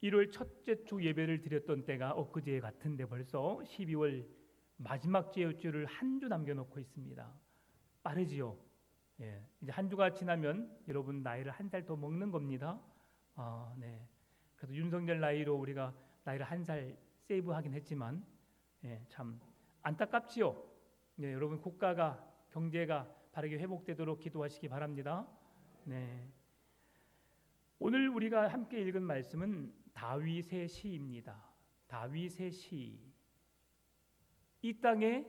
1월 첫째 주 예배를 드렸던 때가 엊그제 같은데 벌써 12월 마지막 주일을 한 주 남겨놓고 있습니다. 빠르지요? 예, 이제 한 주가 지나면 여러분 나이를 한 살 더 먹는 겁니다. 네. 그래서 윤석열 나이로 우리가 나이를 한 살 세이브하긴 했지만, 참 안타깝지요. 네, 여러분 국가가 경제가 바르게 회복되도록 기도하시기 바랍니다. 네. 오늘 우리가 함께 읽은 말씀은 다윗의 시입니다. 다윗의 시. 이 땅에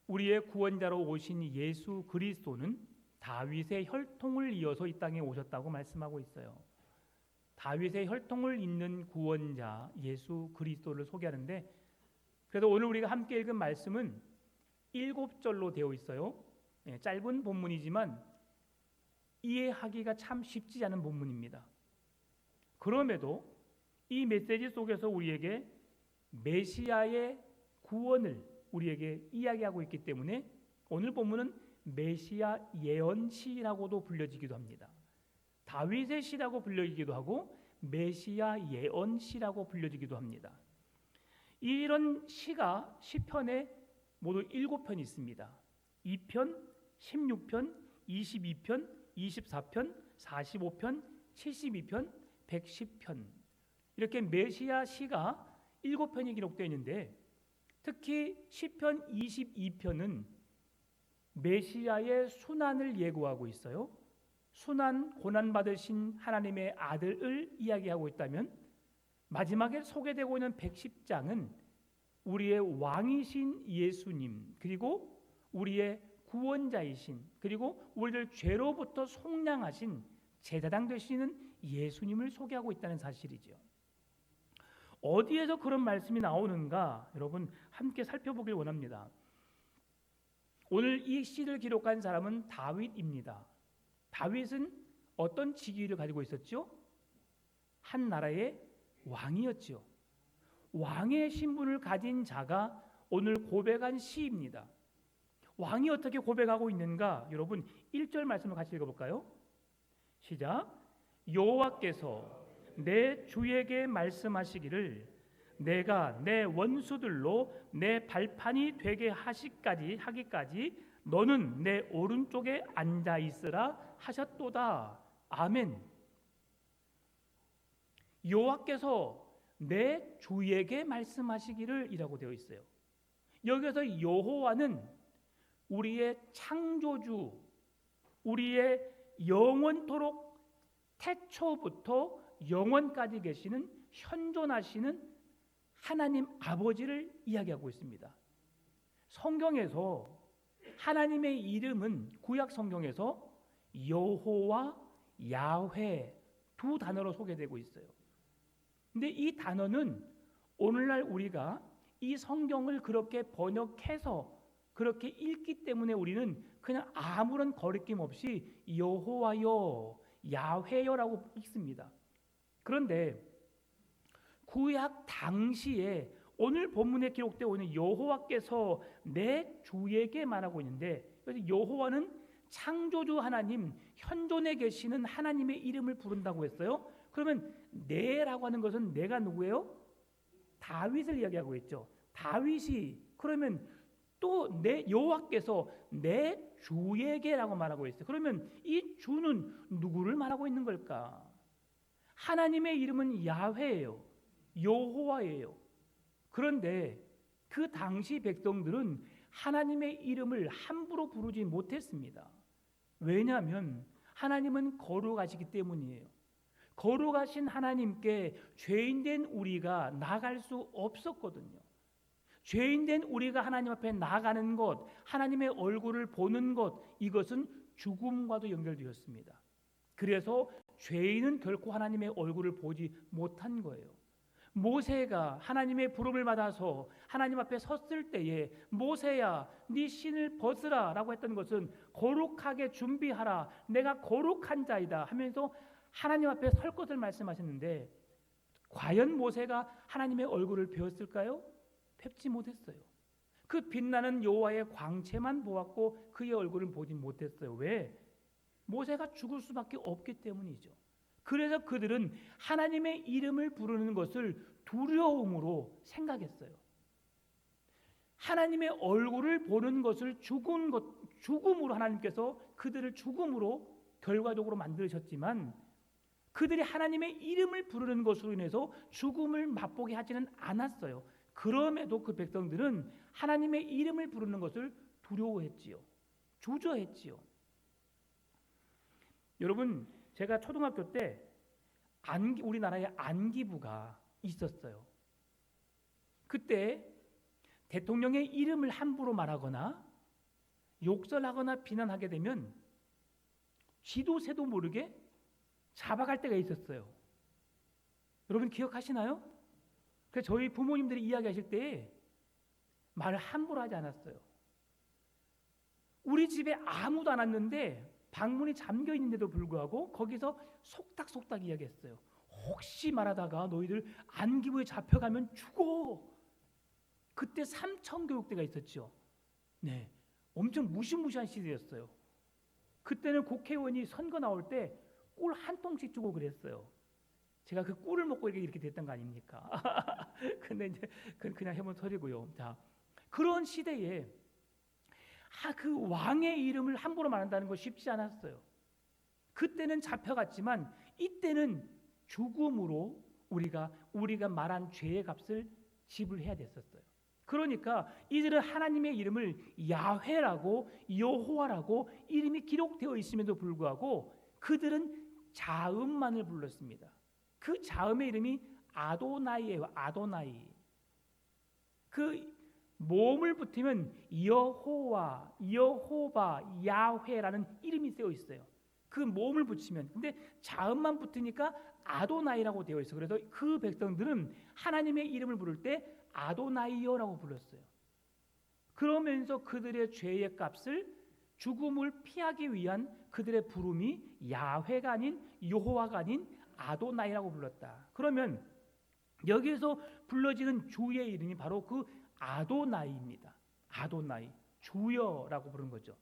우리의 구원자로 오신 예수 그리스도는 다윗의 혈통을 이어서 이 땅에 오셨다고 말씀하고 있어요. 다윗의 혈통을 잇는 구원자 예수 그리스도를 소개하는데, 그래도 오늘 우리가 함께 읽은 말씀은 7절로 되어 있어요. 짧은 본문이지만 이해하기가 참 쉽지 않은 본문입니다. 그럼에도 이 메시지 속에서 우리에게 메시아의 구원을 우리에게 이야기하고 있기 때문에 오늘 본문은 메시아 예언시라고도 불려지기도 합니다. 다윗의 시라고 불려지기도 하고 메시아 예언시라고 불려지기도 합니다. 이런 시가 시편에 모두 7편이 있습니다. 2편, 16편, 22편, 24편, 45편, 72편, 110편, 이렇게 메시아 시가 7편이 기록되어 있는데, 특히 시편 22편은 메시아의 순환을 예고하고 있어요. 순환, 고난받으신 하나님의 아들을 이야기하고 있다면, 마지막에 소개되고 있는 110장은 우리의 왕이신 예수님, 그리고 우리의 구원자이신, 그리고 우리를 죄로부터 속량하신 제사장 되시는 예수님을 소개하고 있다는 사실이죠. 어디에서 그런 말씀이 나오는가 여러분 함께 살펴보길 원합니다. 오늘 이 시를 기록한 사람은 다윗입니다. 다윗은 어떤 직위를 가지고 있었죠? 한 나라의 왕이었죠. 왕의 신분을 가진 자가 오늘 고백한 시입니다. 왕이 어떻게 고백하고 있는가? 여러분 1절 말씀을 같이 읽어볼까요? 시작. 여호와께서 내 주에게 말씀하시기를 내가 내 원수들로 내 발판이 되게 하기까지 너는 내 오른쪽에 앉아 있으라 하셨도다. 아멘. 여호와께서 내 주에게 말씀하시기를 이라고 되어 있어요. 여기서 여호와는 우리의 창조주, 우리의 영원토록 태초부터 영원까지 계시는 현존하시는 하나님 아버지를 이야기하고 있습니다. 성경에서 하나님의 이름은 구약 성경에서 여호와, 야훼 두 단어로 소개되고 있어요. 근데 이 단어는 오늘날 우리가 이 성경을 그렇게 번역해서 그렇게 읽기 때문에 우리는 그냥 아무런 거리낌 없이 여호와여, 야훼여라고 읽습니다. 그런데 구약 당시에 오늘 본문에 기록되어 있는 여호와께서 내 주에게 말하고 있는데, 그래서 여호와는 창조주 하나님, 현존에 계시는 하나님의 이름을 부른다고 했어요. 그러면 내라고 하는 것은 내가 누구예요? 다윗을 이야기하고 있죠. 다윗이 그러면 또 내 여호와께서 내 주에게라고 말하고 있어요. 그러면 이 주는 누구를 말하고 있는 걸까? 하나님의 이름은 야훼예요. 여호와예요. 그런데 그 당시 백성들은 하나님의 이름을 함부로 부르지 못했습니다. 왜냐하면 하나님은 거룩하시기 때문이에요. 거룩하신 하나님께 죄인된 우리가 나아갈 수 없었거든요. 죄인된 우리가 하나님 앞에 나아가는 것, 하나님의 얼굴을 보는 것, 이것은 죽음과도 연결되었습니다. 그래서 죄인은 결코 하나님의 얼굴을 보지 못한 거예요. 모세가 하나님의 부름을 받아서 하나님 앞에 섰을 때에 모세야 네 신을 벗으라 라고 했던 것은 거룩하게 준비하라, 내가 거룩한 자이다 하면서 하나님 앞에 설 것을 말씀하셨는데, 과연 모세가 하나님의 얼굴을 배웠을까요? 뵙지 못했어요. 그 빛나는 여호와의 광채만 보았고 그의 얼굴을 보지 못했어요. 왜? 모세가 죽을 수밖에 없기 때문이죠. 그래서 그들은 하나님의 이름을 부르는 것을 두려움으로 생각했어요. 하나님의 얼굴을 보는 것을 죽음으로 하나님께서 그들을 죽음으로 결과적으로 만드셨지만 그들이 하나님의 이름을 부르는 것으로 인해서 죽음을 맛보게 하지는 않았어요. 그럼에도 그 백성들은 하나님의 이름을 부르는 것을 두려워했지요. 주저했지요. 여러분, 제가 초등학교 때 우리나라에 안기부가 있었어요. 그때 대통령의 이름을 함부로 말하거나 욕설하거나 비난하게 되면 쥐도 새도 모르게 잡아갈 때가 있었어요. 여러분 기억하시나요? 그래서 저희 부모님들이 이야기하실 때 말을 함부로 하지 않았어요. 우리 집에 아무도 안 왔는데 방문이 잠겨 있는데도 불구하고 거기서 속닥속닥 이야기했어요. 혹시 말하다가 너희들 안기부에 잡혀가면 죽어. 그때 삼천교육대가 있었죠. 네, 엄청 무시무시한 시대였어요. 그때는 국회의원이 선거 나올 때 꿀 한 통씩 주고 그랬어요. 제가 그 꿀을 먹고 이렇게 됐던 거 아닙니까? 근데 이제 그냥 해본 소리고요. 자, 그런 시대에 그 왕의 이름을 함부로 말한다는 거 쉽지 않았어요. 그때는 잡혀갔지만 이때는 죽음으로 우리가 말한 죄의 값을 지불해야 됐었어요. 그러니까 이들은 하나님의 이름을 야훼라고 여호와라고 이름이 기록되어 있음에도 불구하고 그들은 자음만을 불렀습니다. 그 자음의 이름이 아도나이예요. 아도나이. 그 모음을 붙이면 여호와, 여호바, 야훼라는 이름이 쓰여 있어요. 그 모음을 붙이면. 근데 자음만 붙으니까 아도나이라고 되어 있어요. 그래서 그 백성들은 하나님의 이름을 부를 때 아도나이여라고 불렀어요. 그러면서 그들의 죄의 값을 죽음을 피하기 위한 그들의 부름이 야훼가 아닌 여호와가 아닌 아도나이라고 불렀다. 그러면 여기에서 불러지는 주의 이름이 바로 그 아도나이입니다. 아도나이, 주여라고 부르는 거죠.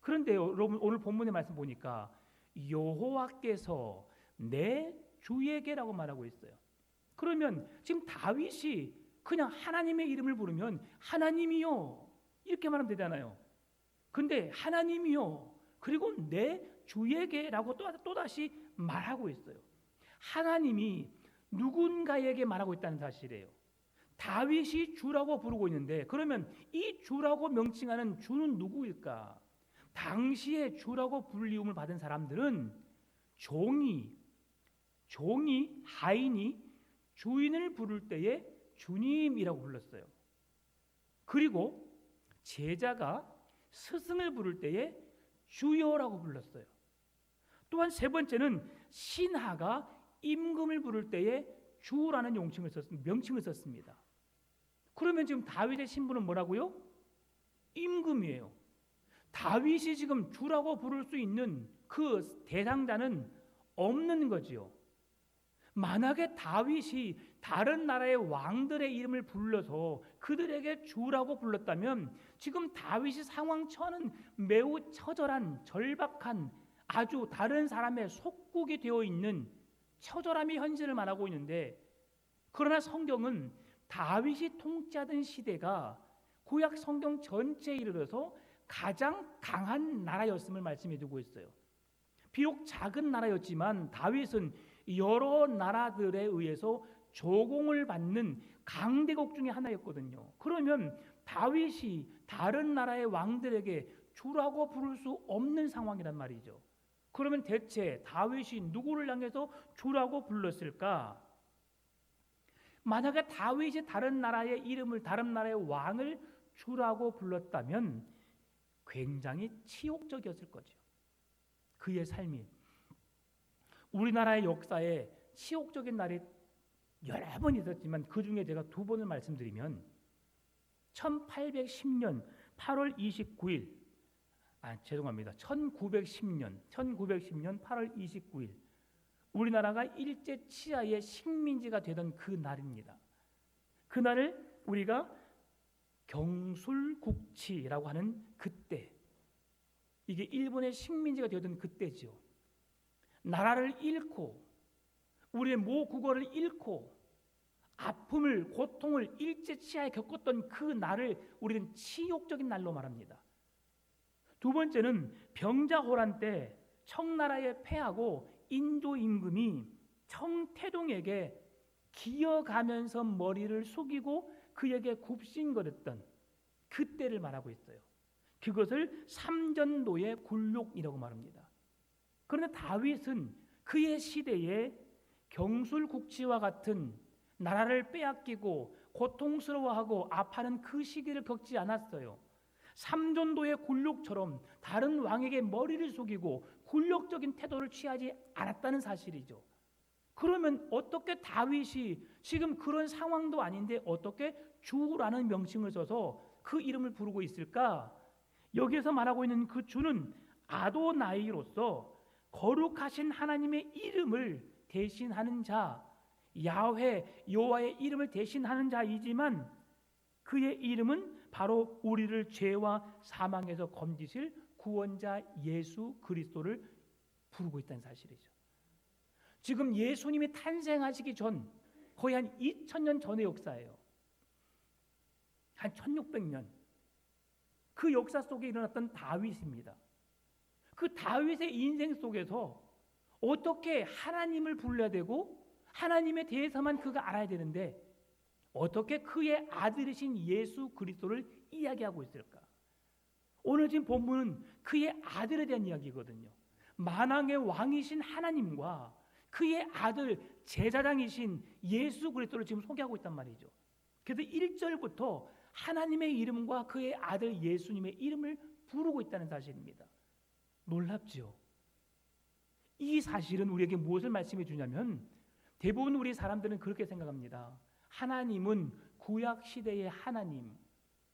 그런데 여러분 오늘 본문의 말씀 보니까 여호와께서 내 주에게라고 말하고 있어요. 그러면 지금 다윗이 그냥 하나님의 이름을 부르면 하나님이요 이렇게 말하면 되잖아요. 근데 하나님이요 그리고 내 주에게라고 또다시 말하고 있어요. 하나님이 누군가에게 말하고 있다는 사실이에요. 다윗이 주라고 부르고 있는데 그러면 이 주라고 명칭하는 주는 누구일까? 당시에 주라고 불리움을 받은 사람들은 종이 하인이 주인을 부를 때에 주님이라고 불렀어요. 그리고 제자가 스승을 부를 때에 주여라고 불렀어요. 또한 세 번째는 신하가 임금을 부를 때에 주라는 명칭을 썼습니다. 그러면 지금 다윗의 신분은 뭐라고요? 임금이에요. 다윗이 지금 주라고 부를 수 있는 그 대상자는 없는 거지요. 만약에 다윗이 다른 나라의 왕들의 이름을 불러서 그들에게 주라고 불렀다면 지금 다윗의 상황처는 매우 처절한 절박한 아주 다른 사람의 속국이 되어 있는 처절함이 현실을 말하고 있는데 그러나 성경은 다윗이 통치하던 시대가 구약 성경 전체에 이르러서 가장 강한 나라였음을 말씀해 두고 있어요. 비록 작은 나라였지만 다윗은 여러 나라들에 의해서 조공을 받는 강대국 중에 하나였거든요. 그러면 다윗이 다른 나라의 왕들에게 주라고 부를 수 없는 상황이란 말이죠. 그러면 대체 다윗이 누구를 향해서 주라고 불렀을까? 만약에 다윗이 다른 나라의 이름을 다른 나라의 왕을 주라고 불렀다면 굉장히 치욕적이었을 거죠. 그의 삶이. 우리나라의 역사에 치욕적인 날이 여러 번 있었지만 그 중에 제가 두 번을 말씀드리면 1810년 8월 29일 1910년 8월 29일 우리나라가 일제 치하의 식민지가 되던 그 날입니다. 그날을 우리가 경술국치라고 하는 그때, 이게 일본의 식민지가 되던 그때지요. 나라를 잃고 우리의 모국어를 잃고 아픔을, 고통을 일제치하에 겪었던 그 날을 우리는 치욕적인 날로 말합니다. 두 번째는 병자호란 때 청나라에 패하고 인도 임금이 청태동에게 기어가면서 머리를 숙이고 그에게 굽신거렸던 그때를 말하고 있어요. 그것을 삼전도의 굴욕이라고 말합니다. 그런데 다윗은 그의 시대에 경술국치와 같은 나라를 빼앗기고 고통스러워하고 아파하는 그 시기를 겪지 않았어요. 삼전도의 굴욕처럼 다른 왕에게 머리를 숙이고 굴욕적인 태도를 취하지 않았다는 사실이죠. 그러면 어떻게 다윗이 지금 그런 상황도 아닌데 어떻게 주라는 명칭을 써서 그 이름을 부르고 있을까? 여기에서 말하고 있는 그 주는 아도나이로서 거룩하신 하나님의 이름을 대신하는 자, 야훼 여호와의 이름을 대신하는 자이지만 그의 이름은 바로 우리를 죄와 사망에서 건지실 구원자 예수 그리스도를 부르고 있다는 사실이죠. 지금 예수님이 탄생하시기 전 거의 한 2000년 전의 역사예요. 한 1600년. 그 역사 속에 일어났던 다윗입니다. 그 다윗의 인생 속에서 어떻게 하나님을 불러야 되고 하나님에 대해서만 그가 알아야 되는데 어떻게 그의 아들이신 예수 그리스도를 이야기하고 있을까? 오늘 지금 본문은 그의 아들에 대한 이야기거든요. 만왕의 왕이신 하나님과 그의 아들 제사장이신 예수 그리스도를 지금 소개하고 있단 말이죠. 그래서 1절부터 하나님의 이름과 그의 아들 예수님의 이름을 부르고 있다는 사실입니다. 놀랍죠? 이 사실은 우리에게 무엇을 말씀해 주냐면 대부분 우리 사람들은 그렇게 생각합니다. 하나님은 구약 시대의 하나님,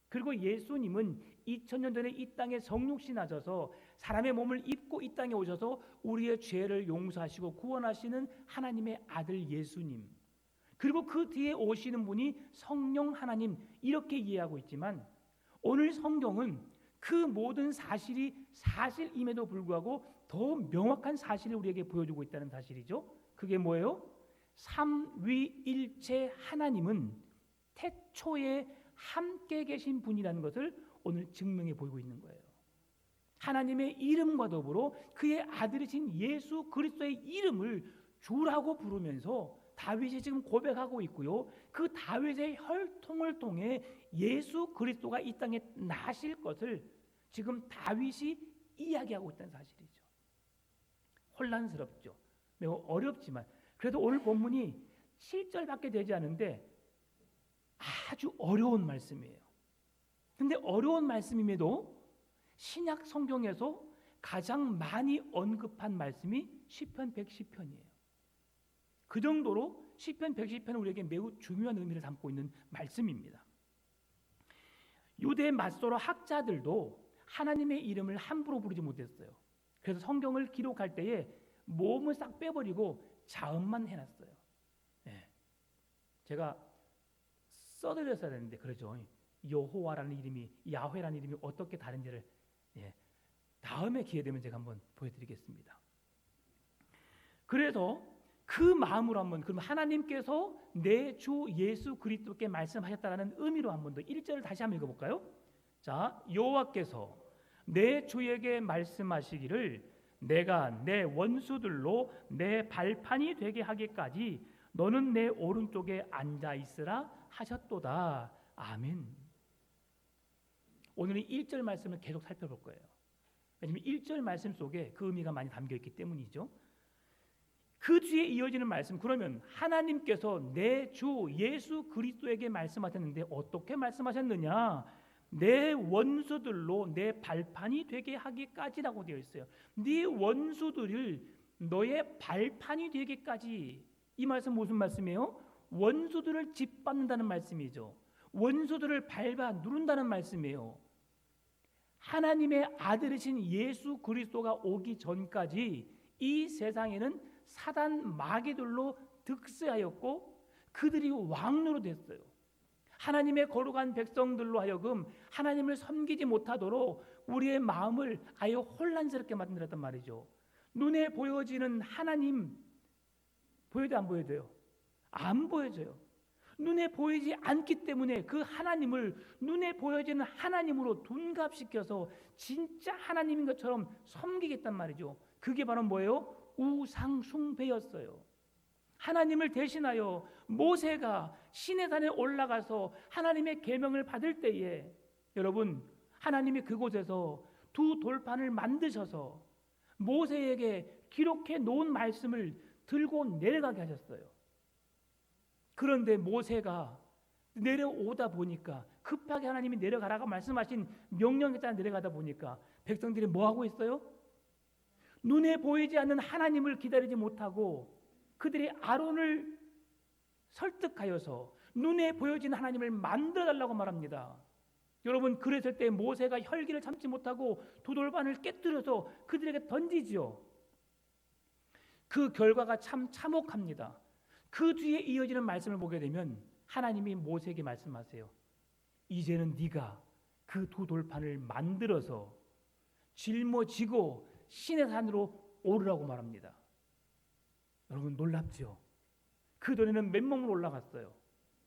그리고 예수님은 2000년 전에 이 땅에 성육신 하셔서 사람의 몸을 입고 이 땅에 오셔서 우리의 죄를 용서하시고 구원하시는 하나님의 아들 예수님, 그리고 그 뒤에 오시는 분이 성령 하나님, 이렇게 이해하고 있지만 오늘 성경은 그 모든 사실이 사실임에도 불구하고 더 명확한 사실을 우리에게 보여주고 있다는 사실이죠. 그게 뭐예요? 삼위일체 하나님은 태초에 함께 계신 분이라는 것을 오늘 증명해 보이고 있는 거예요. 하나님의 이름과 더불어 그의 아들이신 예수 그리스도의 이름을 주라고 부르면서 다윗이 지금 고백하고 있고요. 그 다윗의 혈통을 통해 예수 그리스도가 이 땅에 나실 것을 지금 다윗이 이야기하고 있다는 사실이죠. 혼란스럽죠. 매우 어렵지만 그래도 오늘 본문이 7절밖에 되지 않은데 아주 어려운 말씀이에요. 근데 어려운 말씀임에도 신약 성경에서 가장 많이 언급한 말씀이 시편 110편이에요. 그 정도로 시편 110편은 우리에게 매우 중요한 의미를 담고 있는 말씀입니다. 유대 맞소로 학자들도 하나님의 이름을 함부로 부르지 못했어요. 그래서 성경을 기록할 때에 모음을 싹 빼버리고 자음만 해놨어요. 예. 제가 써드렸어야 되는데 그러죠. 여호와라는 이름이, 야훼라는 이름이 어떻게 다른지를 다음에 기회 되면 제가 한번 보여드리겠습니다. 그래서 그 마음으로 한번, 그럼 하나님께서 내 주 예수 그리스도께 말씀하셨다라는 의미로 한번 더 1절을 다시 한번 읽어볼까요? 자, 여호와께서 내 주에게 말씀하시기를 내가 내 원수들로 내 발판이 되게 하기까지 너는 내 오른쪽에 앉아 있으라 하셨도다. 아멘. 오늘은 1절 말씀을 계속 살펴볼 거예요. 왜냐하면 1절 말씀 속에 그 의미가 많이 담겨있기 때문이죠. 그 뒤에 이어지는 말씀, 그러면 하나님께서 내 주 예수 그리스도에게 말씀하셨는데 어떻게 말씀하셨느냐? 내 원수들로 내 발판이 되게 하기까지라고 되어 있어요. 네 원수들을 너의 발판이 되기까지. 이 말씀 무슨 말씀이에요? 원수들을 짓밟는다는 말씀이죠. 원수들을 밟아 누른다는 말씀이에요. 하나님의 아들이신 예수 그리스도가 오기 전까지 이 세상에는 사단 마귀들로 득세하였고 그들이 왕노로 됐어요. 하나님의 거룩한 백성들로 하여금 하나님을 섬기지 못하도록 우리의 마음을 아예 혼란스럽게 만들었단 말이죠. 눈에 보여지는 하나님, 보여도 안 보여져요? 안 보여져요. 눈에 보이지 않기 때문에 그 하나님을 눈에 보여지는 하나님으로 둔갑시켜서 진짜 하나님인 것처럼 섬기겠단 말이죠. 그게 바로 뭐예요? 우상숭배였어요. 하나님을 대신하여 모세가 시내산에 올라가서 하나님의 계명을 받을 때에 여러분, 하나님이 그곳에서 두 돌판을 만드셔서 모세에게 기록해 놓은 말씀을 들고 내려가게 하셨어요. 그런데 모세가 내려오다 보니까 급하게 하나님이 내려가라고 말씀하신 명령에 따라 내려가다 보니까 백성들이 뭐 하고 있어요? 눈에 보이지 않는 하나님을 기다리지 못하고 그들이 아론을 설득하여서 눈에 보여지는 하나님을 만들어 달라고 말합니다. 여러분, 그랬을 때 모세가 혈기를 참지 못하고 두 돌반을 깨뜨려서 그들에게 던지죠. 그 결과가 참 참혹합니다. 그 뒤에 이어지는 말씀을 보게 되면 하나님이 모세에게 말씀하세요. 이제는 네가 그 두 돌판을 만들어서 짊어지고 시내산으로 오르라고 말합니다. 여러분, 놀랍죠? 그 전에는 맨몸으로 올라갔어요.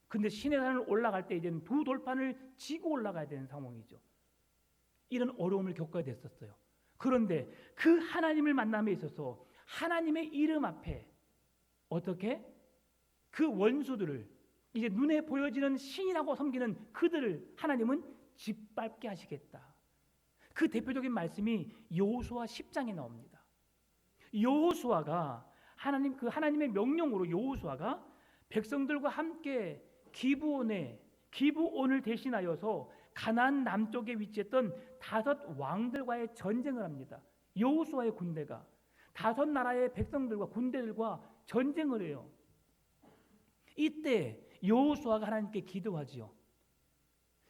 근데 시내산을 올라갈 때 이제는 두 돌판을 지고 올라가야 되는 상황이죠. 이런 어려움을 겪어야 됐었어요. 그런데 그 하나님을 만남에 있어서 하나님의 이름 앞에 어떻게 그 원수들을 이제 눈에 보여지는 신이라고 섬기는 그들을 하나님은 짓밟게 하시겠다. 그 대표적인 말씀이 여호수아 10장에 나옵니다. 여호수아가 하나님의 명령으로 여호수아가 백성들과 함께 기브온을 대신하여서 가나안 남쪽에 위치했던 5 왕들과의 전쟁을 합니다. 여호수아의 군대가 5 나라의 백성들과 군대들과 전쟁을 해요. 이때 여호수아가 하나님께 기도하지요.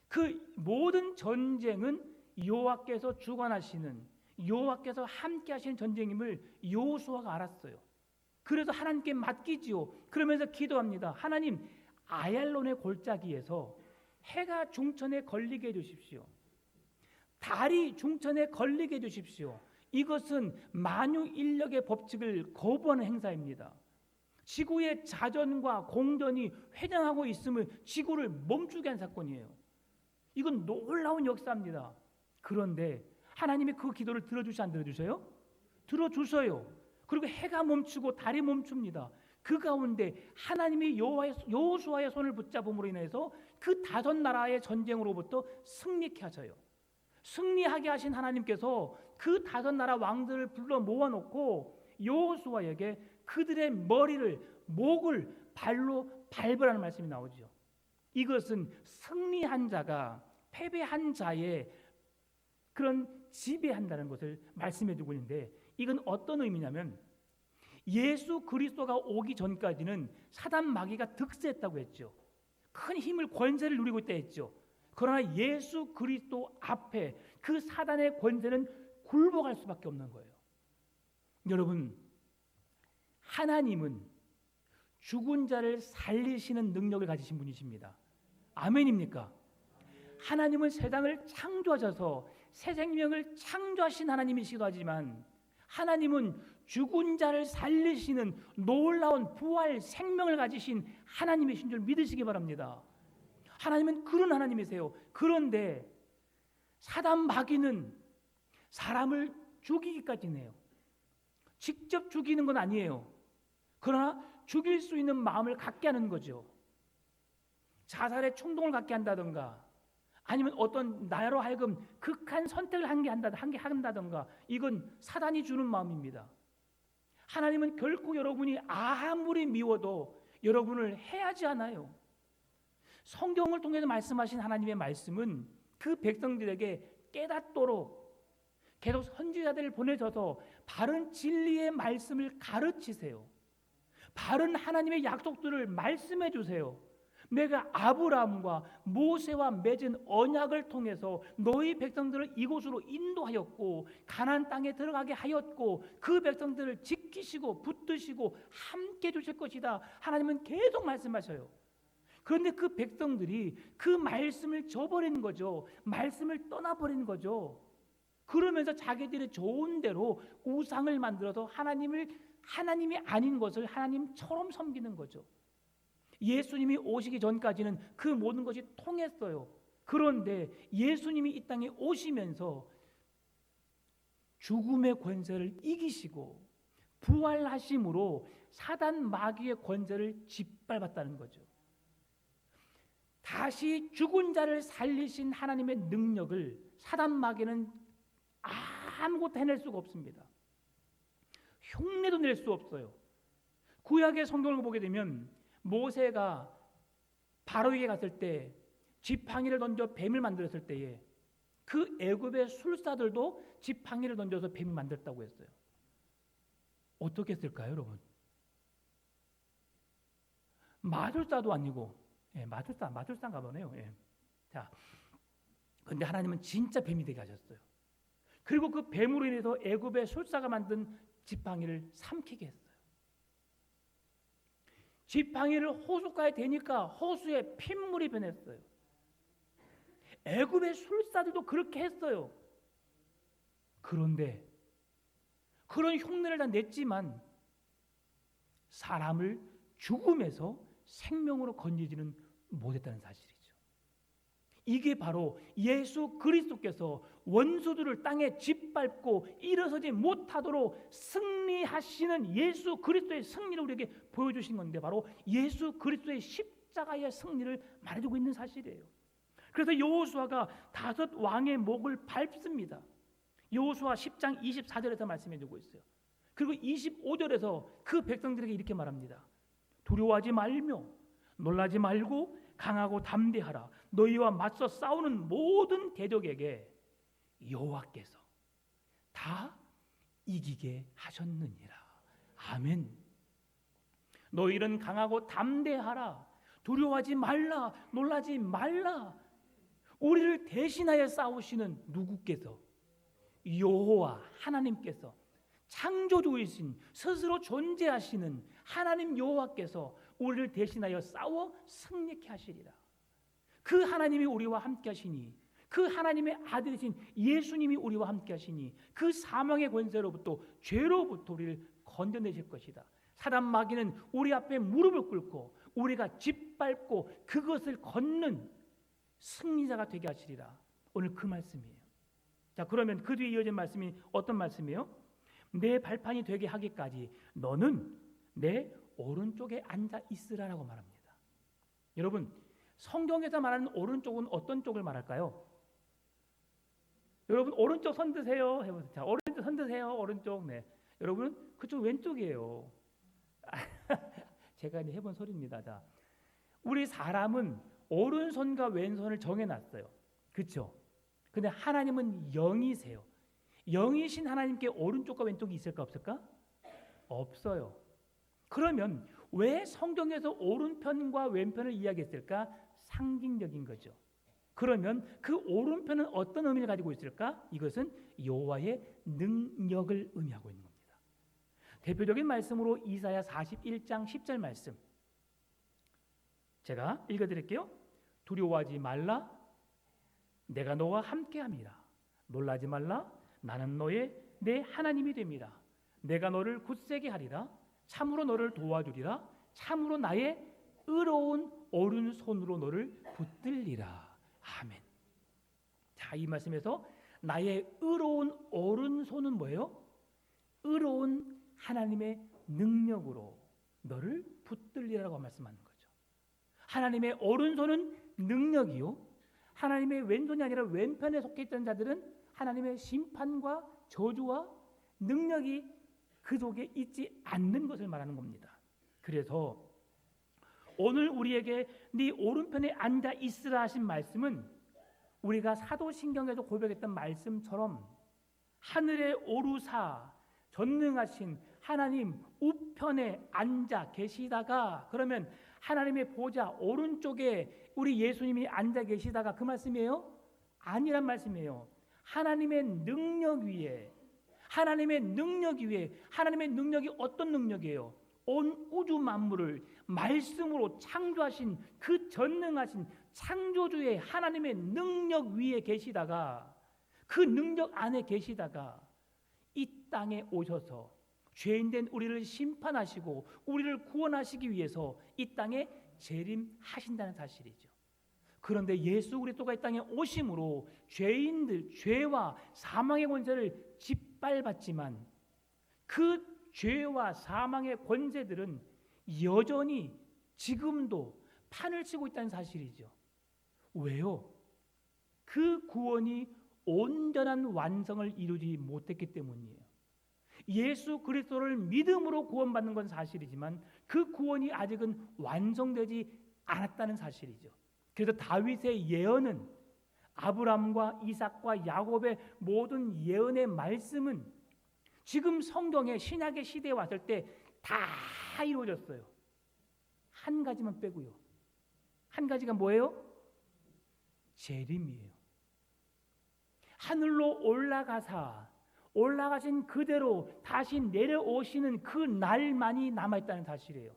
그 모든 전쟁은 여호와께서 주관하시는, 여호와께서 함께 하시는 전쟁임을 여호수아가 알았어요. 그래서 하나님께 맡기지요. 그러면서 기도합니다. 하나님, 아얄론의 골짜기에서 해가 중천에 걸리게 해주십시오. 달이 중천에 걸리게 해주십시오. 이것은 만유인력의 법칙을 거부하는 행사입니다. 지구의 자전과 공전이 회전하고 있음을 지구를 멈추게 한 사건이에요. 이건 놀라운 역사입니다. 그런데 하나님이 그 기도를 들어주시 안 들어주세요? 들어주셔요. 그리고 해가 멈추고 달이 멈춥니다. 그 가운데 하나님이 여호수아의 손을 붙잡음으로 인해서 그 5 나라의 전쟁으로부터 승리케 하셔요. 승리하게 하신 하나님께서 그 5 나라 왕들을 불러 모아놓고 여호수아에게 그들의 목을 발로 밟으라는 말씀이 나오죠. 이것은 승리한 자가 패배한 자의 그런 지배한다는 것을 말씀해 주고 있는데, 이건 어떤 의미냐면 예수 그리스도가 오기 전까지는 사단 마귀가 득세했다고 했죠. 큰 힘을 권세를 누리고 있다 했죠. 그러나 예수 그리스도 앞에 그 사단의 권세는 굴복할 수밖에 없는 거예요. 여러분, 하나님은 죽은 자를 살리시는 능력을 가지신 분이십니다. 아멘입니까? 하나님은 세상을 창조하셔서 새 생명을 창조하신 하나님이시기도 하지만 하나님은 죽은 자를 살리시는 놀라운 부활 생명을 가지신 하나님이신 줄 믿으시기 바랍니다. 하나님은 그런 하나님이세요. 그런데 사단 마귀는 사람을 죽이기까지 해요. 직접 죽이는 건 아니에요. 그러나 죽일 수 있는 마음을 갖게 하는 거죠. 자살의冲동을 갖게 한다든가, 아니면 어떤 나로 하여금 극한 선택을 하게 한다든가, 이건 사단이 주는 마음입니다. 하나님은 결코 여러분이 아무리 미워도 여러분을 해하지 않아요. 성경을 통해서 말씀하신 하나님의 말씀은 그 백성들에게 깨닫도록 계속 선지자들을 보내셔서 바른 진리의 말씀을 가르치세요. 바른 하나님의 약속들을 말씀해 주세요. 내가 아브라함과 모세와 맺은 언약을 통해서 너희 백성들을 이곳으로 인도하였고 가나안 땅에 들어가게 하였고 그 백성들을 지키시고 붙드시고 함께 주실 것이다. 하나님은 계속 말씀하셔요. 그런데 그 백성들이 그 말씀을 저버리는 거죠. 말씀을 떠나버리는 거죠. 그러면서 자기들이 좋은 대로 우상을 만들어서 하나님이 아닌 것을 하나님처럼 섬기는 거죠. 예수님이 오시기 전까지는 그 모든 것이 통했어요. 그런데 예수님이 이 땅에 오시면서 죽음의 권세를 이기시고 부활하심으로 사단 마귀의 권세를 짓밟았다는 거죠. 다시 죽은 자를 살리신 하나님의 능력을 사단 마귀는 아무것도 해낼 수가 없습니다. 흉내도 낼 수 없어요. 구약의 성경을 보게 되면 모세가 바로에게 갔을 때 지팡이를 던져 뱀을 만들었을 때에 그 애굽의 술사들도 지팡이를 던져서 뱀을 만들었다고 했어요. 어떻게 했을까요, 여러분? 마술사도 아니고, 마술사인가 보네요. 자, 근데 하나님은 진짜 뱀이 되게 하셨어요. 그리고 그 뱀으로 인해서 애굽의 술사가 만든 지팡이를 삼키게 했어요. 지팡이를 호숫가에 대니까 호수에 핏물이 변했어요. 애굽의 술사들도 그렇게 했어요. 그런데 그런 흉내를 다 냈지만 사람을 죽음에서 생명으로 건지지는 못했다는 사실이죠. 이게 바로 예수 그리스도께서 원수들을 땅에 짓밟고 일어서지 못하도록 승리하시는 예수 그리스도의 승리를 우리에게 보여주신 건데, 바로 예수 그리스도의 십자가의 승리를 말해주고 있는 사실이에요. 그래서 여호수아가 5 왕의 목을 밟습니다. 여호수아 10장 24절에서 말씀해주고 있어요. 그리고 25절에서 그 백성들에게 이렇게 말합니다. 두려워하지 말며 놀라지 말고 강하고 담대하라. 너희와 맞서 싸우는 모든 대적에게 여호와께서 다 이기게 하셨느니라. 아멘. 너희는 강하고 담대하라. 두려워하지 말라. 놀라지 말라. 우리를 대신하여 싸우시는 누구께서? 여호와 하나님께서, 창조주이신 스스로 존재하시는 하나님 여호와께서 우리를 대신하여 싸워 승리케 하시리라. 그 하나님이 우리와 함께 하시니, 그 하나님의 아들이신 예수님이 우리와 함께 하시니 그 사망의 권세로부터, 죄로부터 우리를 건져내실 것이다. 사단 마귀는 우리 앞에 무릎을 꿇고 우리가 짓밟고 그것을 걷는 승리자가 되게 하시리라. 오늘 그 말씀이에요. 자, 그러면 그 뒤에 이어진 말씀이 어떤 말씀이에요? 내 발판이 되게 하기까지 너는 내 오른쪽에 앉아 있으라라고 말합니다. 여러분, 성경에서 말하는 오른쪽은 어떤 쪽을 말할까요? 여러분, 오른쪽 손 드세요 해보세요. 자, 오른쪽 손 드세요. 오른쪽. 네. 여러분, 그쪽 왼쪽이에요. 제가 이제 해본 소리입니다. 자, 우리 사람은 오른손과 왼손을 정해놨어요. 그렇죠? 근데 하나님은 영이세요. 영이신 하나님께 오른쪽과 왼쪽이 있을까 없을까? 없어요. 그러면 왜 성경에서 오른편과 왼편을 이야기했을까? 상징적인 거죠. 그러면 그 오른편은 어떤 의미를 가지고 있을까? 이것은 여호와의 능력을 의미하고 있는 겁니다. 대표적인 말씀으로 이사야 41장 10절 말씀 제가 읽어드릴게요. 두려워하지 말라. 내가 너와 함께함이라. 놀라지 말라. 나는 내 하나님이 됩니다. 내가 너를 굳세게 하리라. 참으로 너를 도와주리라. 참으로 나의 의로운 오른손으로 너를 붙들리라. 아멘. 자, 이 말씀에서 나의 의로운 오른손은 뭐예요? 의로운 하나님의 능력으로 너를 붙들리라고 말씀하는 거죠. 하나님의 오른손은 능력이요, 하나님의 왼손이 아니라 왼편에 속해 있던 자들은 하나님의 심판과 저주와 능력이 그 속에 있지 않는 것을 말하는 겁니다. 그래서 오늘 우리에게 네 오른편에 앉아 있으라 하신 말씀은 우리가 사도신경에서 고백했던 말씀처럼 하늘에 오르사 전능하신 하나님 우편에 앉아 계시다가, 그러면 하나님의 보좌 오른쪽에 우리 예수님이 앉아 계시다가 그 말씀이에요? 아니란 말씀이에요. 하나님의 능력 위에, 하나님의 능력이 어떤 능력이에요? 온 우주 만물을 말씀으로 창조하신 그 전능하신 창조주의 하나님의 능력 위에 계시다가, 그 능력 안에 계시다가 이 땅에 오셔서 죄인된 우리를 심판하시고 우리를 구원하시기 위해서 이 땅에 재림하신다는 사실이죠. 그런데 예수 그리스도가 이 땅에 오심으로 죄인들, 죄와 사망의 권세를 짓밟았지만 그 죄와 사망의 권세들은 여전히 지금도 판을 치고 있다는 사실이죠. 왜요? 그 구원이 온전한 완성을 이루지 못했기 때문이에요. 예수 그리스도를 믿음으로 구원받는 건 사실이지만 그 구원이 아직은 완성되지 않았다는 사실이죠. 그래서 다윗의 예언은, 아브라함과 이삭과 야곱의 모든 예언의 말씀은 지금 성경의 신약의 시대에 왔을 때 다 이루어졌어요. 한 가지만 빼고요. 한 가지가 뭐예요? 재림이에요. 하늘로 올라가신 그대로 다시 내려오시는 그 날만이 남아있다는 사실이에요.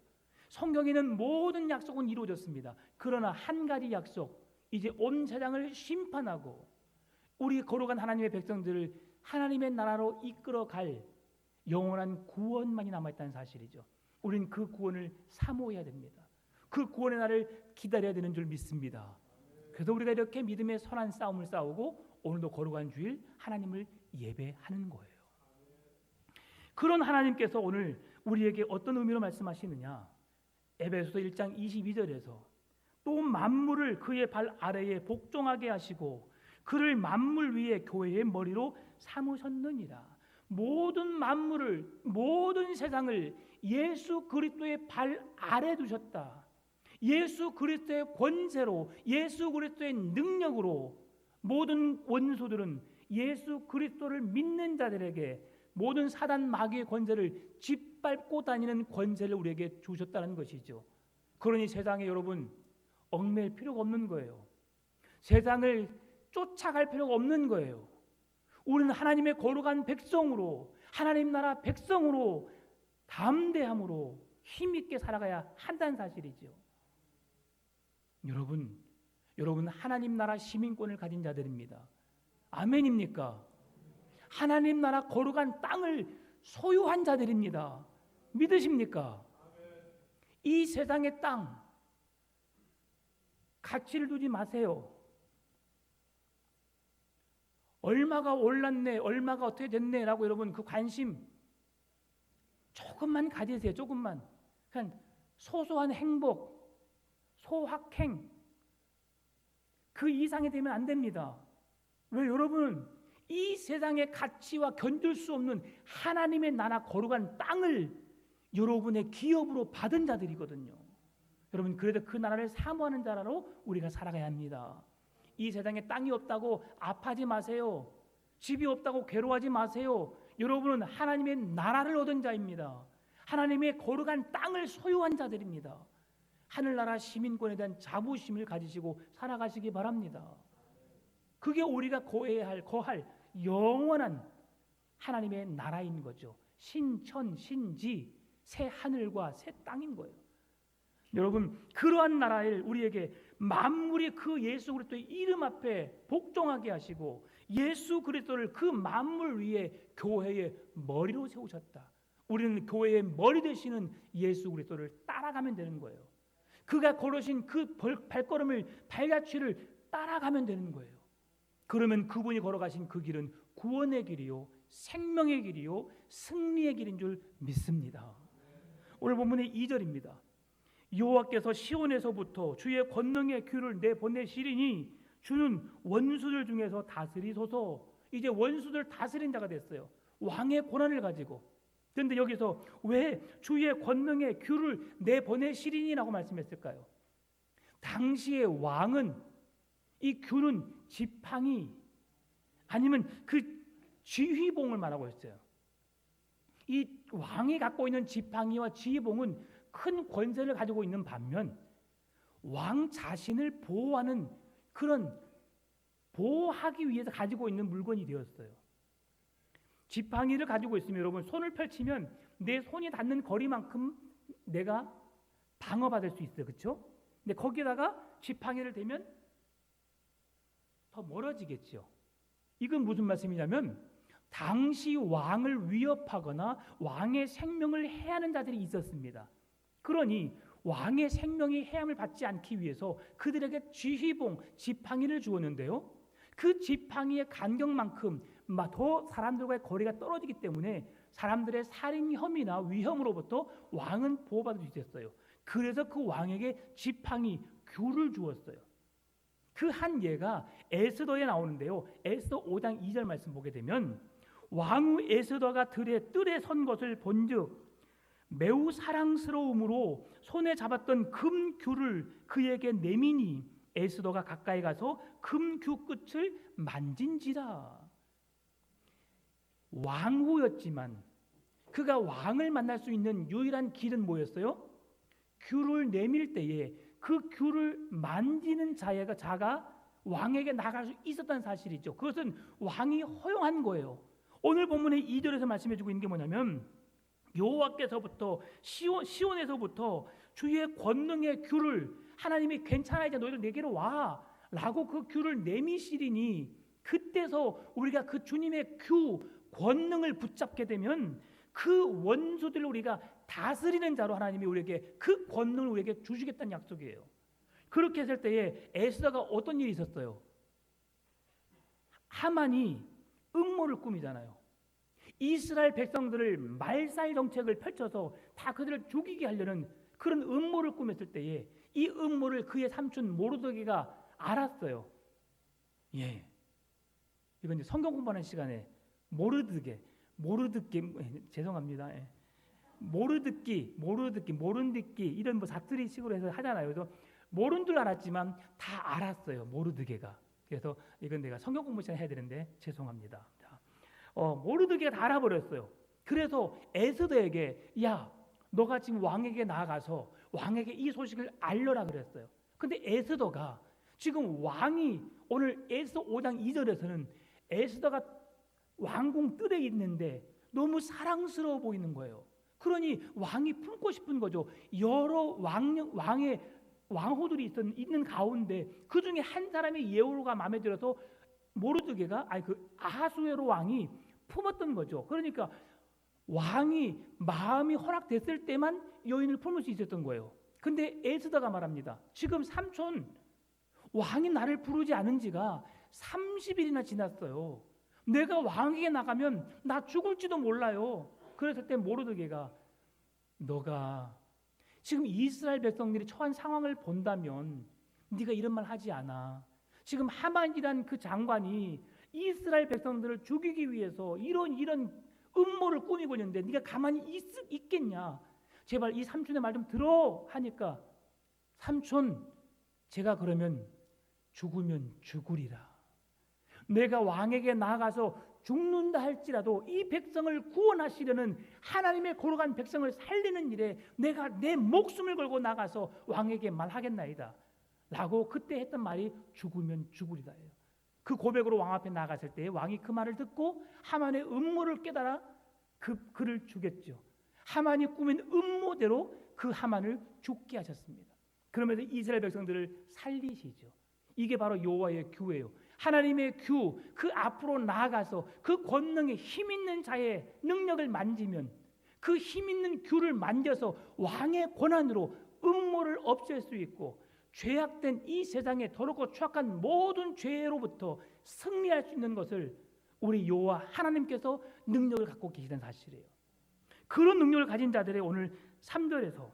성경에는 모든 약속은 이루어졌습니다. 그러나 한 가지 약속, 이제 온 세상을 심판하고 우리 거룩한 하나님의 백성들을 하나님의 나라로 이끌어갈 영원한 구원만이 남아있다는 사실이죠. 우리는 그 구원을 사모해야 됩니다. 그 구원의 날을 기다려야 되는 줄 믿습니다. 그래서 우리가 이렇게 믿음의 선한 싸움을 싸우고 오늘도 거룩한 주일 하나님을 예배하는 거예요. 그런 하나님께서 오늘 우리에게 어떤 의미로 말씀하시느냐? 에베소서 1장 22절에서 또 만물을 그의 발 아래에 복종하게 하시고 그를 만물 위에 교회의 머리로 삼으셨느니라. 모든 만물을, 모든 세상을 예수 그리스도의 발 아래 두셨다. 예수 그리스도의 권세로, 예수 그리스도의 능력으로 모든 원수들은 예수 그리스도를 믿는 자들에게 모든 사단 마귀의 권세를 짓밟고 다니는 권세를 우리에게 주셨다는 것이죠. 그러니 세상에 여러분 얽매일 필요가 없는 거예요. 세상을 쫓아갈 필요가 없는 거예요. 우리는 하나님의 거룩한 백성으로, 하나님 나라 백성으로 담대함으로 힘있게 살아가야 한다는 사실이죠. 여러분 하나님 나라 시민권을 가진 자들입니다. 아멘입니까? 하나님 나라 거룩한 땅을 소유한 자들입니다. 믿으십니까? 이 세상의 땅 가치를 두지 마세요. 얼마가 올랐네, 얼마가 어떻게 됐네 라고 여러분 그 관심 조금만 가지세요. 조금만. 그냥 소소한 행복, 소확행 그 이상이 되면 안 됩니다. 왜? 여러분은 이 세상의 가치와 견딜 수 없는 하나님의 나라 거룩한 땅을 여러분의 기업으로 받은 자들이거든요. 여러분 그래도 그 나라를 사모하는 자로 우리가 살아가야 합니다. 이 세상에 땅이 없다고 아파하지 마세요. 집이 없다고 괴로워하지 마세요. 여러분은 하나님의 나라를 얻은 자입니다. 하나님의 거룩한 땅을 소유한 자들입니다. 하늘나라 시민권에 대한 자부심을 가지시고 살아가시기 바랍니다. 그게 우리가 거할 영원한 하나님의 나라인 거죠. 신천, 신지, 새 하늘과 새 땅인 거예요. 여러분 그러한 나라를 우리에게 만물이 그 예수 그리스도의 이름 앞에 복종하게 하시고 예수 그리스도를 그 만물 위에 교회의 머리로 세우셨다. 우리는 교회의 머리 되시는 예수 그리스도를 따라가면 되는 거예요. 그가 걸으신 그 발걸음을 발자취를 따라가면 되는 거예요. 그러면 그분이 걸어가신 그 길은 구원의 길이요, 생명의 길이요, 승리의 길인 줄 믿습니다. 오늘 본문의 2절입니다. 여호와께서 시온에서부터 주의 권능의 큐를 내보내시리니 주는 원수들 중에서 다스리소서. 이제 원수들 다스린 자가 됐어요. 왕의 권한을 가지고. 그런데 여기서 왜 주의 권능의 큐를 내보내시리니라고 말씀했을까요? 당시의 왕은 이 큐는 지팡이 아니면 그 지휘봉을 말하고 있어요. 이 왕이 갖고 있는 지팡이와 지휘봉은 큰 권세를 가지고 있는 반면 왕 자신을 보호하는 그런 보호하기 위해서 가지고 있는 물건이 되었어요. 지팡이를 가지고 있으면 여러분 손을 펼치면 내 손이 닿는 거리만큼 내가 방어받을 수 있어요. 그렇죠? 근데 거기다가 지팡이를 대면 더 멀어지겠죠. 이건 무슨 말씀이냐면 당시 왕을 위협하거나 왕의 생명을 해하는 자들이 있었습니다. 그러니 왕의 생명이 해함을 받지 않기 위해서 그들에게 지휘봉, 지팡이를 주었는데요. 그 지팡이의 간격만큼 더 사람들과의 거리가 떨어지기 때문에 사람들의 살인 혐의나 위험으로부터 왕은 보호받을 수 있었어요. 그래서 그 왕에게 지팡이, 귤을 주었어요. 그 한 예가 에스더에 나오는데요. 에스더 5장 2절 말씀 보게 되면 왕후 에스더가 뜰에 선 것을 본즉 매우 사랑스러움으로 손에 잡았던 금귤을 그에게 내미니 에스더가 가까이 가서 금규 끝을 만진지라. 왕후였지만 그가 왕을 만날 수 있는 유일한 길은 뭐였어요? 귤을 내밀 때에 그 귤을 만지는 자가 왕에게 나갈 수 있었다는 사실이죠. 그것은 왕이 허용한 거예요. 오늘 본문의 2절에서 말씀해 주고 있는 게 뭐냐면 여호와께서부터 시온에서부터 주의 권능의 귤을 하나님이 괜찮아 이제 너희들 내게로 와 라고 그 귤을 내미시리니 그때서 우리가 그 주님의 귤 권능을 붙잡게 되면 그 원수들을 우리가 다스리는 자로 하나님이 우리에게 그 권능을 우리에게 주시겠다는 약속이에요. 그렇게 했을 때에 에스더가 어떤 일이 있었어요? 하만이 음모를 꾸미잖아요. 이스라엘 백성들을 말살 정책을 펼쳐서 다 그들을 죽이게 하려는 그런 음모를 꾸몄을 때에 이 음모를 그의 삼촌 모르드게가 알았어요. 예, 이건 이제 성경 공부하는 시간에 모르드게 죄송합니다. 예. 모르듣기 이런 뭐 사투리 식으로 해서 하잖아요. 그래서 모른 줄 알았지만 다 알았어요. 모르드게가. 그래서 이건 내가 성경 공부 시간 해야 되는데 죄송합니다. 모르드게가 다 알아버렸어요. 그래서 에스더에게 야, 너가 지금 왕에게 나아가서 왕에게 이 소식을 알려라 그랬어요. 근데 에스더가 지금 왕이 오늘 에스더 5장 2절에서는 에스더가 왕궁 뜰에 있는데 너무 사랑스러워 보이는 거예요. 그러니 왕이 품고 싶은 거죠. 여러 왕의 왕후들이 있는 가운데 그 중에 한 사람의 예우가 마음에 들어서 모르드게가 아하수에로 왕이 품었던 거죠. 그러니까 왕이 마음이 허락됐을 때만 여인을 품을 수 있었던 거예요. 근데 에스더가 말합니다. 지금 삼촌 왕이 나를 부르지 않은 지가 30일이나 지났어요. 내가 왕에게 나가면 나 죽을지도 몰라요. 그랬을 때 모르드게가 너가 지금 이스라엘 백성들이 처한 상황을 본다면 네가 이런 말 하지 않아. 지금 하만이란 그 장관이 이스라엘 백성들을 죽이기 위해서 이런 음모를 꾸미고 있는데 네가 가만히 있겠냐. 제발 이 삼촌의 말 좀 들어 하니까 삼촌 제가 그러면 죽으면 죽으리라. 내가 왕에게 나아가서 죽는다 할지라도 이 백성을 구원하시려는 하나님의 거룩한 백성을 살리는 일에 내가 내 목숨을 걸고 나가서 왕에게 말하겠나이다 라고 그때 했던 말이 죽으면 죽으리다예요. 그 고백으로 왕 앞에 나갔을 때 왕이 그 말을 듣고 하만의 음모를 깨달아 그를 죽였죠. 하만이 꾸민 음모대로 그 하만을 죽게 하셨습니다. 그러면서 이스라엘 백성들을 살리시죠. 이게 바로 여호와의 규예요. 하나님의 규, 그 앞으로 나아가서 그 권능의 힘 있는 자의 능력을 만지면 그 힘 있는 규를 만져서 왕의 권한으로 음모를 없앨 수 있고 죄악된 이 세상에 더럽고 추악한 모든 죄로부터 승리할 수 있는 것을 우리 여호와 하나님께서 능력을 갖고 계시다는 사실이에요. 그런 능력을 가진 자들의 오늘 3절에서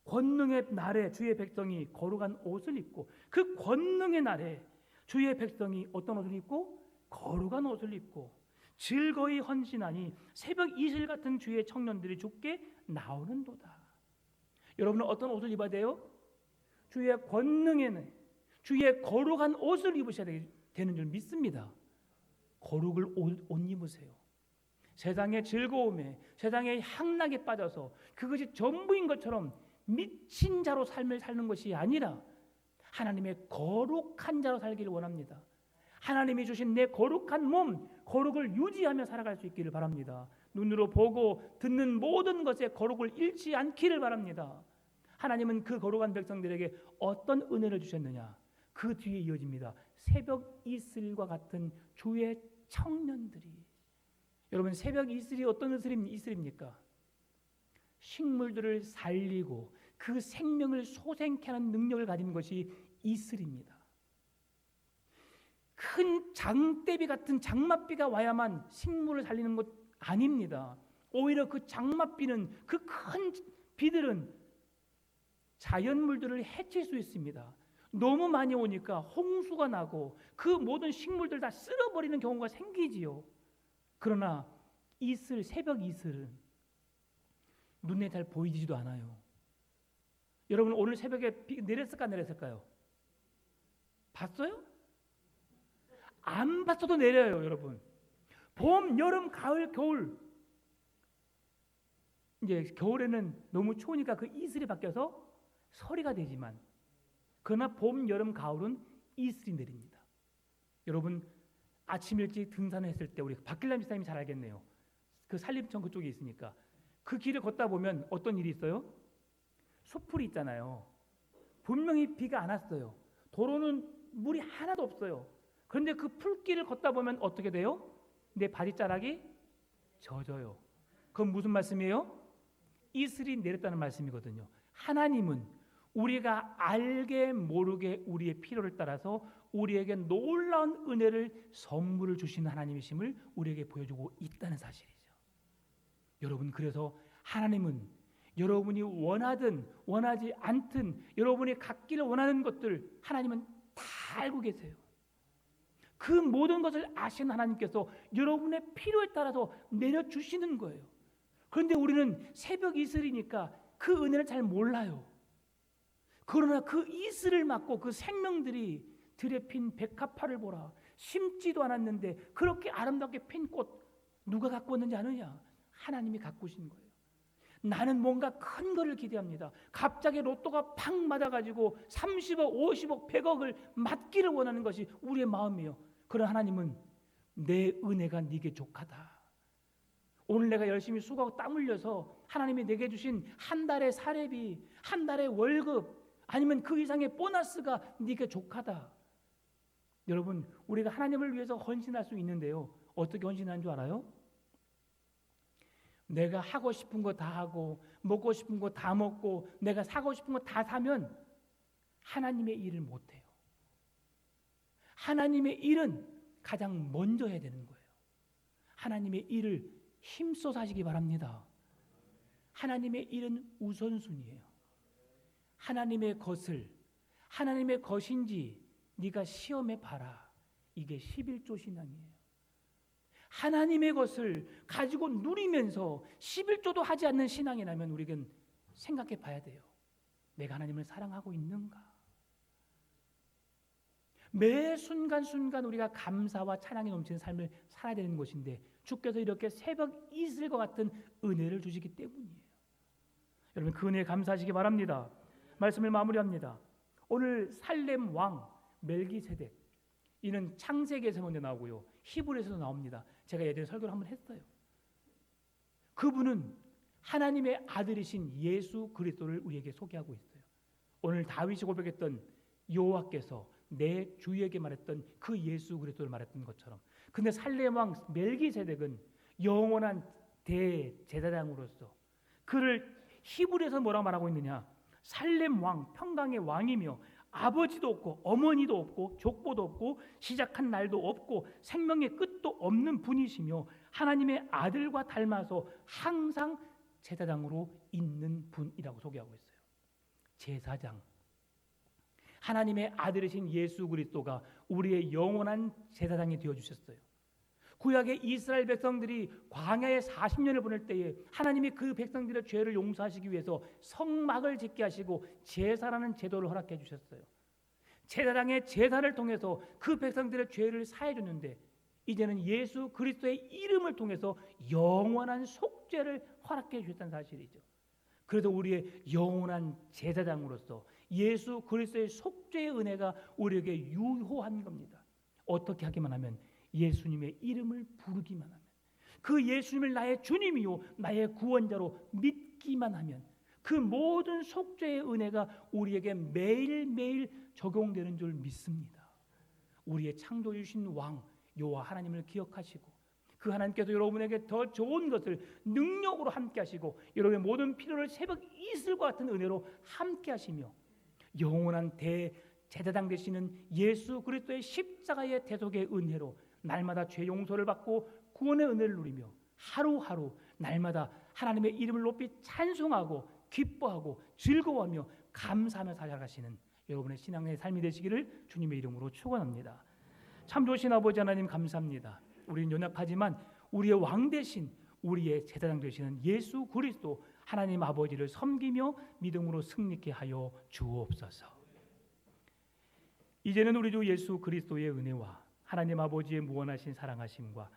권능의 날에 주의 백성이 거룩한 옷을 입고 그 권능의 날에 주의 백성이 어떤 옷을 입고 거룩한 옷을 입고 즐거이 헌신하니 새벽 이슬 같은 주의 청년들이 주께 나오는도다. 여러분은 어떤 옷을 입어야 돼요? 주의 권능에는 주의 거룩한 옷을 입으셔야 되는 줄 믿습니다. 거룩을 옷 입으세요. 세상의 즐거움에 세상의 향락에 빠져서 그것이 전부인 것처럼 미친 자로 삶을 사는 것이 아니라 하나님의 거룩한 자로 살기를 원합니다. 하나님이 주신 내 거룩한 몸, 거룩을 유지하며 살아갈 수 있기를 바랍니다. 눈으로 보고 듣는 모든 것에 거룩을 잃지 않기를 바랍니다. 하나님은 그 거룩한 백성들에게 어떤 은혜를 주셨느냐? 그 뒤에 이어집니다. 새벽 이슬과 같은 주의 청년들이 여러분, 새벽 이슬이 어떤 이슬입니까? 식물들을 살리고 그 생명을 솟게 하는 능력을 가진 것이 이슬입니다. 큰 장대비 같은 장맛비가 와야만 식물을 살리는 것 아닙니다. 오히려 그 장맛비는, 그 큰 비들은 자연물들을 해칠 수 있습니다. 너무 많이 오니까 홍수가 나고 그 모든 식물들 다 쓸어버리는 경우가 생기지요. 그러나 이슬, 새벽 이슬은 눈에 잘 보이지도 않아요. 여러분, 오늘 새벽에 비 내렸을까 안 내렸을까요? 봤어요? 안 봤어도 내려요, 여러분. 봄, 여름, 가을, 겨울. 이제 겨울에는 너무 추우니까 그 이슬이 바뀌어서 서리가 되지만, 그러나 봄, 여름, 가을은 이슬이 내립니다. 여러분, 아침 일찍 등산을 했을 때 우리 박길남 집사님이 잘 알겠네요. 그 산림청 그쪽에 있으니까 그 길을 걷다 보면 어떤 일이 있어요? 숲풀이 있잖아요. 분명히 비가 안 왔어요. 도로는 물이 하나도 없어요. 그런데 그 풀길을 걷다 보면 어떻게 돼요? 내 바지자락이 젖어요. 그건 무슨 말씀이에요? 이슬이 내렸다는 말씀이거든요. 하나님은 우리가 알게 모르게 우리의 필요를 따라서 우리에게 놀라운 은혜를, 선물을 주시는 하나님이심을 우리에게 보여주고 있다는 사실이죠. 여러분, 그래서 하나님은 여러분이 원하든 원하지 않든 여러분이 갖기를 원하는 것들 하나님은 다 알고 계세요. 그 모든 것을 아시는 하나님께서 여러분의 필요에 따라서 내려주시는 거예요. 그런데 우리는 새벽 이슬이니까 그 은혜를 잘 몰라요. 그러나 그 이슬을 맞고 그 생명들이 들에 핀 백합화를 보라. 심지도 않았는데 그렇게 아름답게 핀 꽃 누가 갖고 왔는지 아느냐? 하나님이 갖고 오신 거예요. 나는 뭔가 큰 거를 기대합니다. 갑자기 로또가 팍 맞아가지고 30억, 50억, 100억을 맞기를 원하는 것이 우리의 마음이에요. 그러나 하나님은 내 은혜가 네게 족하다. 오늘 내가 열심히 수고하고 땀 흘려서 하나님이 내게 주신 한 달의 사례비, 한 달의 월급, 아니면 그 이상의 보너스가 네게 족하다. 여러분, 우리가 하나님을 위해서 헌신할 수 있는데요. 어떻게 헌신하는 줄 알아요? 내가 하고 싶은 거 다 하고 먹고 싶은 거 다 먹고 내가 사고 싶은 거 다 사면 하나님의 일을 못해요. 하나님의 일은 가장 먼저 해야 되는 거예요. 하나님의 일을 힘써서 하시기 바랍니다. 하나님의 일은 우선순위예요. 하나님의 것을 하나님의 것인지 네가 시험해 봐라. 이게 11조 신앙이에요. 하나님의 것을 가지고 누리면서 11조도 하지 않는 신앙이라면 우리는 생각해 봐야 돼요. 내가 하나님을 사랑하고 있는가? 매 순간순간 우리가 감사와 찬양이 넘치는 삶을 살아야 되는 것인데 주께서 이렇게 새벽 이슬과 같은 은혜를 주시기 때문이에요. 여러분, 그 은혜에 감사하시기 바랍니다. 말씀을 마무리합니다. 오늘 살렘 왕 멜기세덱, 이는 창세기에서 먼저 나오고요, 히브리서도 나옵니다. 제가 예전에 설교를 한번 했어요. 그분은 하나님의 아들이신 예수 그리스도를 우리에게 소개하고 있어요. 오늘 다윗이 고백했던 여호와께서 내 주에게 말했던 그 예수 그리스도를 말했던 것처럼, 근데 살렘 왕 멜기세덱은 영원한 대제사장으로서 그를 히브리에서 뭐라고 말하고 있느냐? 살렘 왕, 평강의 왕이며 아버지도 없고 어머니도 없고 족보도 없고 시작한 날도 없고 생명의 끝도 없는 분이시며 하나님의 아들과 닮아서 항상 제사장으로 있는 분이라고 소개하고 있어요. 제사장, 하나님의 아들이신 예수 그리스도가 우리의 영원한 제사장이 되어주셨어요. 구약의 이스라엘 백성들이 광야에 40년을 보낼 때에 하나님이 그 백성들의 죄를 용서하시기 위해서 성막을 짓게 하시고 제사라는 제도를 허락해 주셨어요. 제사장의 제사를 통해서 그 백성들의 죄를 사해 줬는데 이제는 예수 그리스도의 이름을 통해서 영원한 속죄를 허락해 주셨다는 사실이죠. 그래서 우리의 영원한 제사장으로서 예수 그리스도의 속죄의 은혜가 우리에게 유효한 겁니다. 어떻게 하기만 하면 예수님의 이름을 부르기만 하면, 그 예수님을 나의 주님이요 나의 구원자로 믿기만 하면 그 모든 속죄의 은혜가 우리에게 매일매일 적용되는 줄 믿습니다. 우리의 창조주신 왕 여호와 하나님을 기억하시고 그 하나님께서 여러분에게 더 좋은 것을 능력으로 함께 하시고 여러분의 모든 필요를 새벽 이슬과 같은 은혜로 함께 하시며 영원한 대제사장 되시는 예수 그리스도의 십자가의 대속의 은혜로 날마다 죄 용서를 받고 구원의 은혜를 누리며 하루하루 날마다 하나님의 이름을 높이 찬송하고 기뻐하고 즐거워하며 감사하며 살아가시는 여러분의 신앙의 삶이 되시기를 주님의 이름으로 축원합니다. 참 좋으신 아버지 하나님 감사합니다. 우리는 연약하지만 우리의 왕 대신 우리의 제사장 되시는 예수 그리스도 하나님 아버지를 섬기며 믿음으로 승리케 하여 주옵소서. 이제는 우리 주 예수 그리스도의 은혜와 하나님 아버지의 무한하신 사랑하심과